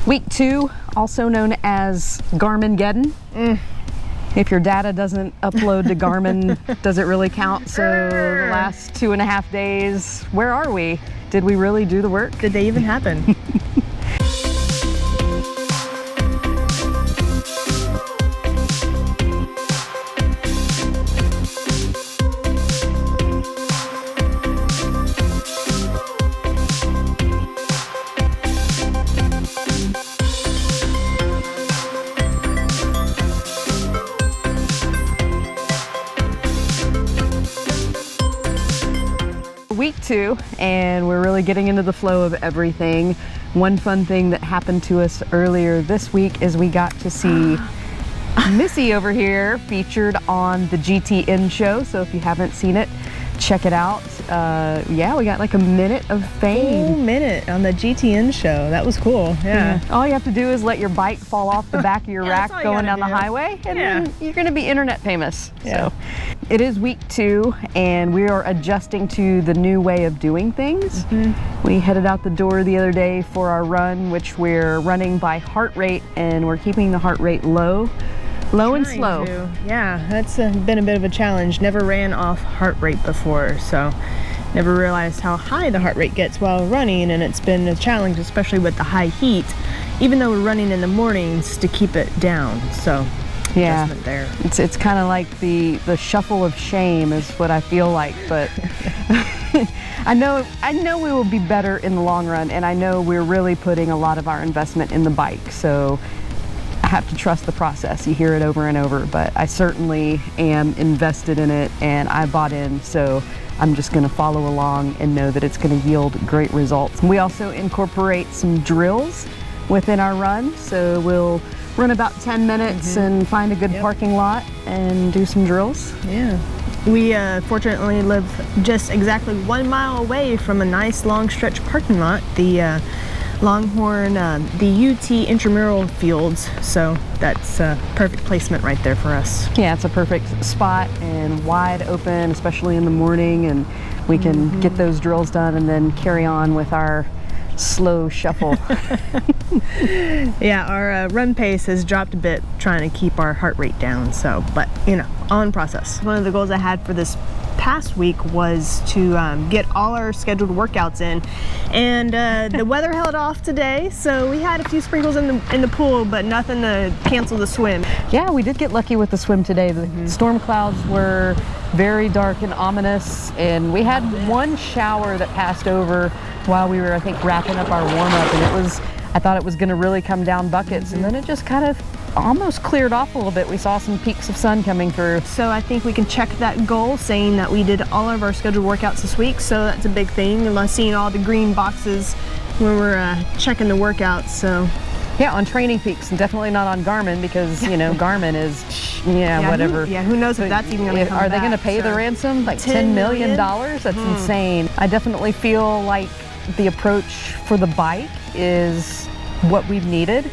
Week 2, also known as Garmin-geddon. If your data doesn't upload to Garmin, does it really count? So the last 2.5 days, where are we? Did we really do the work? Did they even happen? Week 2, and we're really getting into the flow of everything. One fun thing that happened to us earlier this week is we got to see Missy over here featured on the GTN show. So if you haven't seen it, check it out. Yeah, we got like a minute of fame. Full minute on the GTN show. That was cool. Yeah. All you have to do is let your bike fall off the back of your rack going down the highway, and then you're going to be internet famous. Yeah. So it is week 2, and we are adjusting to the new way of doing things. We headed out the door the other day for our run, which we're running by heart rate, and we're keeping the heart rate low and slow. Yeah, that's been a bit of a challenge. Never ran off heart rate before, so never realized how high the heart rate gets while running, and it's been a challenge, especially with the high heat, even though we're running in the mornings, to keep it down. So yeah, adjustment there. It's kind of like the shuffle of shame is what I feel like, but I know we will be better in the long run, and I know we're really putting a lot of our investment in the bike, so I have to trust the process. You hear it over and over, but I certainly am invested in it, and I bought in, so I'm just going to follow along and know that it's going to yield great results. We also incorporate some drills within our run, so we'll run about 10 minutes and find a good parking lot and do some drills. Yeah. We fortunately live just exactly 1 mile away from a nice long stretch parking lot, the Longhorn, the UT intramural fields, so that's a perfect placement right there for us. Yeah, it's a perfect spot and wide open, especially in the morning, and we can get those drills done and then carry on with our slow shuffle. Yeah, our run pace has dropped a bit trying to keep our heart rate down, so, but you know, on process. One of the goals I had for this past week was to get all our scheduled workouts in, and the weather held off today, so we had a few sprinkles in the pool, but nothing to cancel the swim. Yeah, we did get lucky with the swim today. The storm clouds were very dark and ominous, and we had one shower that passed over while we were, I think, wrapping up our warm-up, and I thought it was going to really come down buckets, and then it just kind of almost cleared off a little bit. We saw some peaks of sun coming through. So I think we can check that goal, saying that we did all of our scheduled workouts this week, so that's a big thing. And seeing all the green boxes when we're checking the workouts, so. Yeah, on Training Peaks, and definitely not on Garmin, because, you know, Garmin is, whatever. Who knows if that's even going to come back. Are they going to pay the ransom? Like $10 million? That's insane. I definitely feel like the approach for the bike is what we've needed,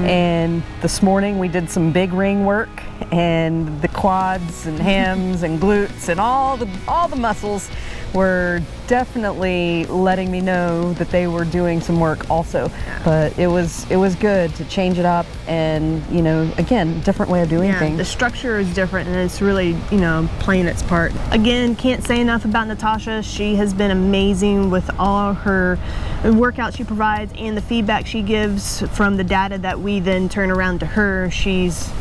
and this morning we did some big ring work, and the quads and hams and glutes and all the muscles were definitely letting me know that they were doing some work also. But it was good to change it up, and you know, again, different way of doing things. The structure is different, and it's really, you know, playing its part. Again, can't say enough about Natasha. She has been amazing with all her workouts she provides and the feedback she gives from the data that we then turn around to her. She's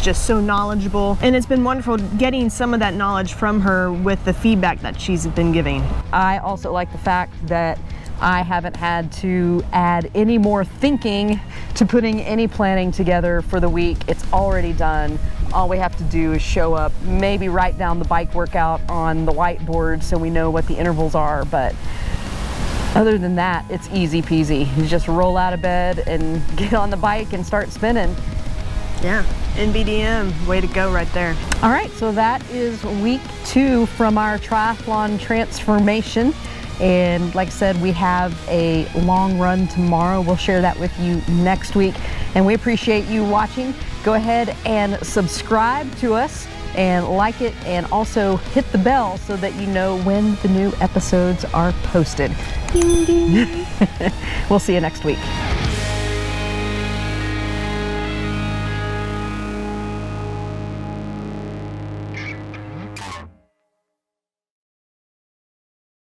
just so knowledgeable, and it's been wonderful getting some of that knowledge from her with the feedback that she's been giving. I also like the fact that I haven't had to add any more thinking to putting any planning together for the week. It's already done. All we have to do is show up, maybe write down the bike workout on the whiteboard so we know what the intervals are, but other than that, it's easy peasy. You just roll out of bed and get on the bike and start spinning. Yeah, NVDM, way to go right there. All right, so that is week 2 from our triathlon transformation. And like I said, we have a long run tomorrow. We'll share that with you next week. And we appreciate you watching. Go ahead and subscribe to us and like it, and also hit the bell so that you know when the new episodes are posted. Ding, ding. We'll see you next week.